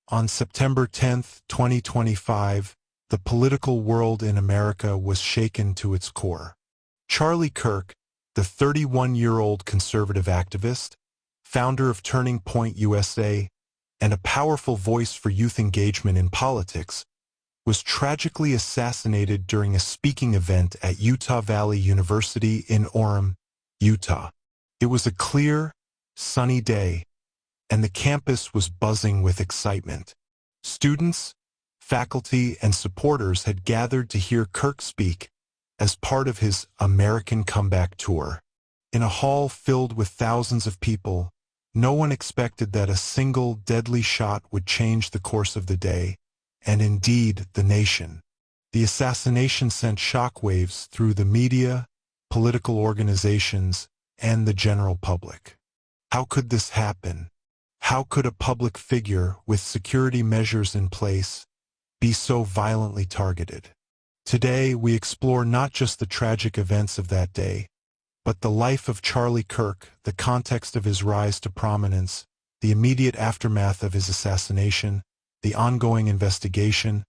On September 10, 2025, the political world in America was shaken to its core. Charlie Kirk, the 31-year-old conservative activist, founder of Turning Point USA, and a powerful voice for youth engagement in politics, was tragically assassinated during a speaking event at Utah Valley University in Orem, Utah. It was a clear, sunny day, and the campus was buzzing with excitement. Students, faculty, and supporters had gathered to hear Kirk speak as part of his American Comeback Tour. In a hall filled with thousands of people, no one expected that a single deadly shot would change the course of the day, and indeed the nation. The assassination sent shockwaves through the media, political organizations, and the general public. How could this happen? How could a public figure with security measures in place be so violently targeted? Today, we explore not just the tragic events of that day, but the life of Charlie Kirk, the context of his rise to prominence, the immediate aftermath of his assassination, the ongoing investigation,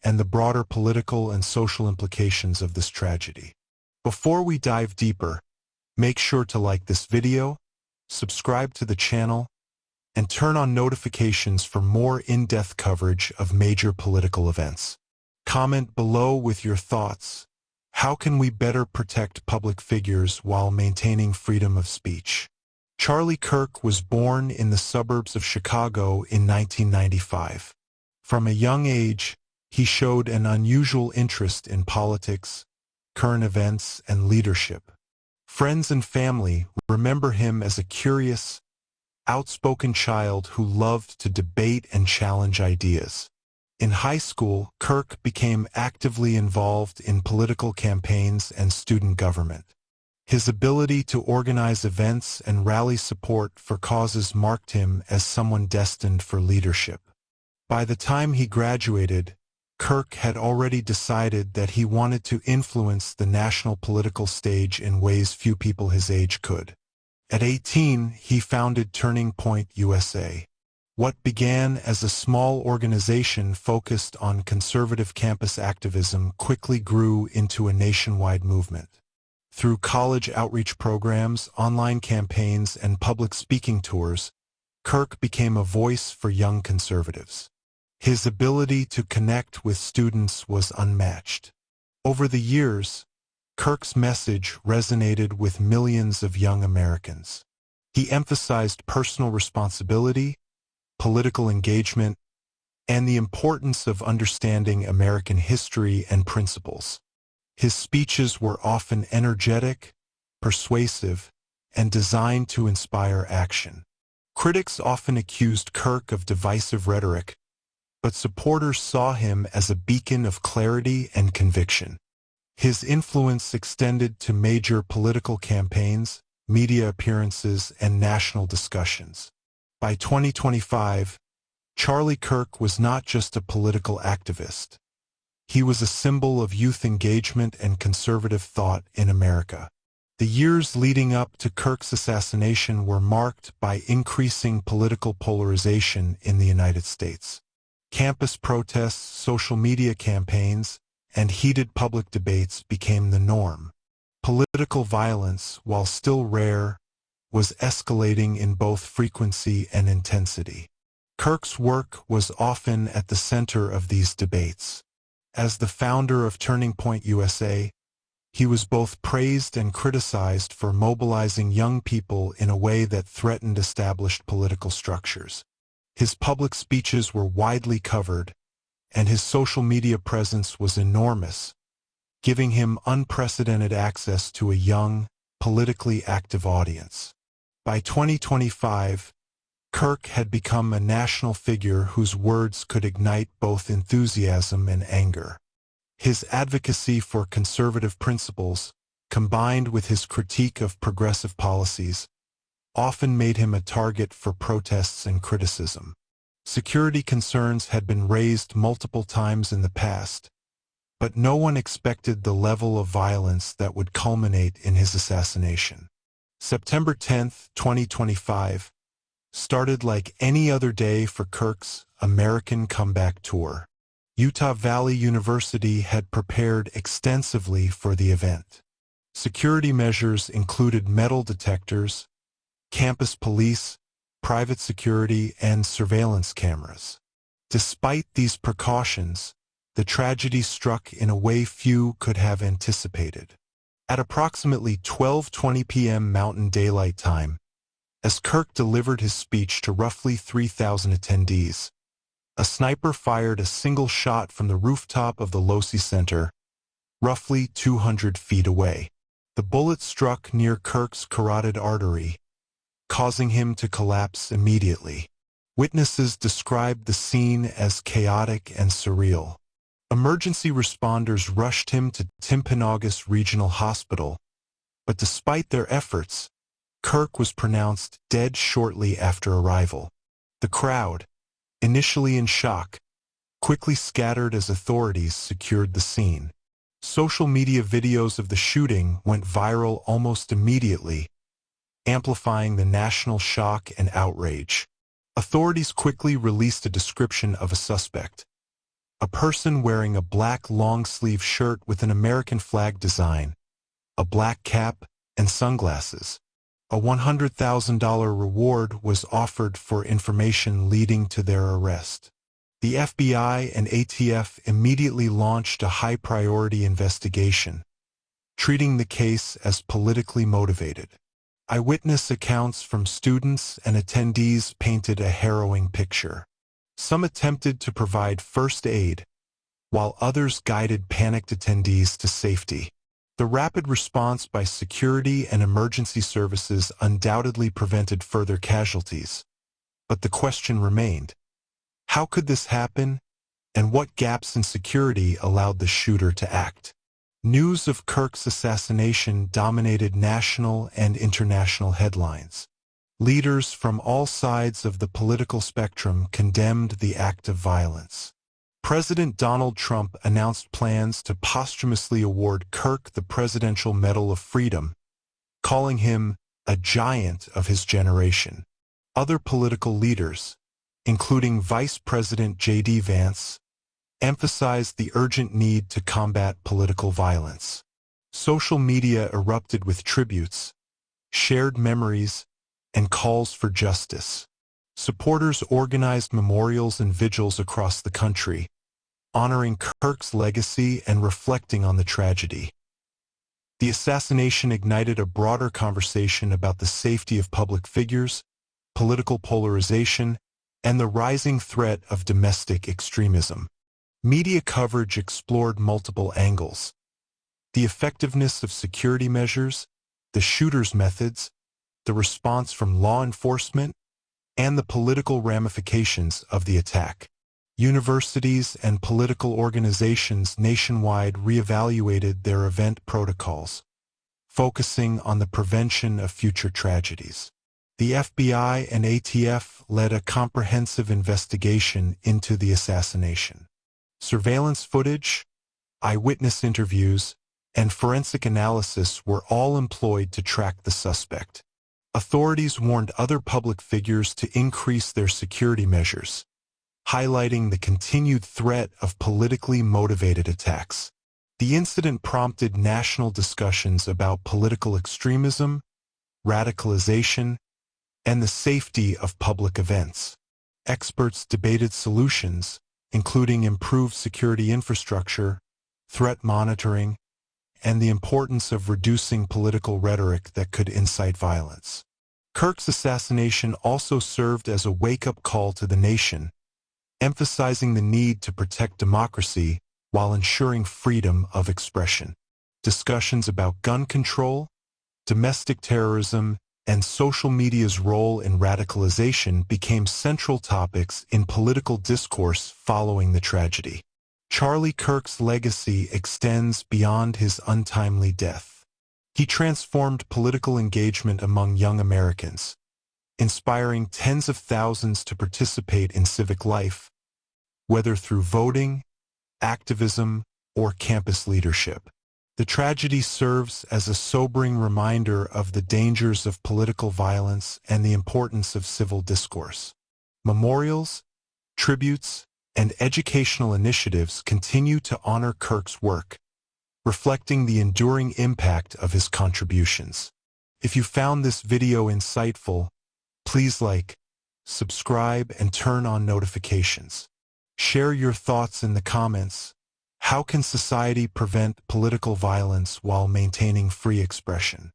and the broader political and social implications of this tragedy. Before we dive deeper, make sure to like this video, subscribe to the channel, and turn on notifications for more in-depth coverage of major political events. Comment below with your thoughts. How can we better protect public figures while maintaining freedom of speech? Charlie Kirk was born in the suburbs of Chicago in 1995. From a young age, he showed an unusual interest in politics, current events, and leadership. Friends and family remember him as a curious, outspoken child who loved to debate and challenge ideas. In high school, Kirk became actively involved in political campaigns and student government. His ability to organize events and rally support for causes marked him as someone destined for leadership. By the time he graduated, Kirk had already decided that he wanted to influence the national political stage in ways few people his age could. At 18, he founded Turning Point USA. What began as a small organization focused on conservative campus activism quickly grew into a nationwide movement. Through college outreach programs, online campaigns, and public speaking tours, Kirk became a voice for young conservatives. His ability to connect with students was unmatched. Over the years, Kirk's message resonated with millions of young Americans. He emphasized personal responsibility, political engagement, and the importance of understanding American history and principles. His speeches were often energetic, persuasive, and designed to inspire action. Critics often accused Kirk of divisive rhetoric, but supporters saw him as a beacon of clarity and conviction. His influence extended to major political campaigns, media appearances, and national discussions. By 2025, Charlie Kirk was not just a political activist. He was a symbol of youth engagement and conservative thought in America. The years leading up to Kirk's assassination were marked by increasing political polarization in the United States. Campus protests, social media campaigns, and heated public debates became the norm. Political violence, while still rare, was escalating in both frequency and intensity. Kirk's work was often at the center of these debates. As the founder of Turning Point USA, he was both praised and criticized for mobilizing young people in a way that threatened established political structures. His public speeches were widely covered, and his social media presence was enormous, giving him unprecedented access to a young, politically active audience. By 2025, Kirk had become a national figure whose words could ignite both enthusiasm and anger. His advocacy for conservative principles, combined with his critique of progressive policies, often made him a target for protests and criticism. Security concerns had been raised multiple times in the past, but no one expected the level of violence that would culminate in his assassination. September 10, 2025, started like any other day for Kirk's American Comeback Tour. Utah Valley University had prepared extensively for the event. Security measures included metal detectors, campus police, private security, and surveillance cameras. Despite these precautions, the tragedy struck in a way few could have anticipated. At approximately 12:20 p.m. Mountain Daylight Time, as Kirk delivered his speech to roughly 3,000 attendees, a sniper fired a single shot from the rooftop of the Losi Center, roughly 200 feet away. The bullet struck near Kirk's carotid artery, causing him to collapse immediately. Witnesses described the scene as chaotic and surreal. Emergency responders rushed him to Timpanogos Regional Hospital, but despite their efforts, Kirk was pronounced dead shortly after arrival. The crowd, initially in shock, quickly scattered as authorities secured the scene. Social media videos of the shooting went viral almost immediately, amplifying the national shock and outrage. Authorities quickly released a description of a suspect: a person wearing a black long-sleeve shirt with an American flag design, a black cap, and sunglasses. A $100,000 reward was offered for information leading to their arrest. The FBI and ATF immediately launched a high-priority investigation, treating the case as politically motivated. Eyewitness accounts from students and attendees painted a harrowing picture. Some attempted to provide first aid, while others guided panicked attendees to safety. The rapid response by security and emergency services undoubtedly prevented further casualties. But the question remained: how could this happen, and what gaps in security allowed the shooter to act? News of Kirk's assassination dominated national and international headlines. Leaders from all sides of the political spectrum condemned the act of violence. President Donald Trump announced plans to posthumously award Kirk the Presidential Medal of Freedom, calling him a giant of his generation. Other political leaders, including Vice President J.D. Vance, emphasized the urgent need to combat political violence. Social media erupted with tributes, shared memories, and calls for justice. Supporters organized memorials and vigils across the country, honoring Kirk's legacy and reflecting on the tragedy. The assassination ignited a broader conversation about the safety of public figures, political polarization, and the rising threat of domestic extremism. Media coverage explored multiple angles: the effectiveness of security measures, the shooter's methods, the response from law enforcement, and the political ramifications of the attack. Universities and political organizations nationwide reevaluated their event protocols, focusing on the prevention of future tragedies. The FBI and ATF led a comprehensive investigation into the assassination. Surveillance footage, eyewitness interviews, and forensic analysis were all employed to track the suspect. Authorities warned other public figures to increase their security measures, highlighting the continued threat of politically motivated attacks. The incident prompted national discussions about political extremism, radicalization, and the safety of public events. Experts debated solutions, including improved security infrastructure, threat monitoring, and the importance of reducing political rhetoric that could incite violence. Kirk's assassination also served as a wake-up call to the nation, emphasizing the need to protect democracy while ensuring freedom of expression. Discussions about gun control, domestic terrorism, and social media's role in radicalization became central topics in political discourse following the tragedy. Charlie Kirk's legacy extends beyond his untimely death. He transformed political engagement among young Americans, inspiring tens of thousands to participate in civic life, whether through voting, activism, or campus leadership. The tragedy serves as a sobering reminder of the dangers of political violence and the importance of civil discourse. Memorials, tributes, and educational initiatives continue to honor Kirk's work, reflecting the enduring impact of his contributions. If you found this video insightful, please like, subscribe, and turn on notifications. Share your thoughts in the comments. How can society prevent political violence while maintaining free expression?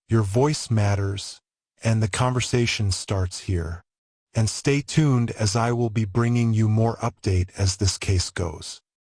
Your voice matters, and the conversation starts here. And stay tuned as I will be bringing you more update as this case goes.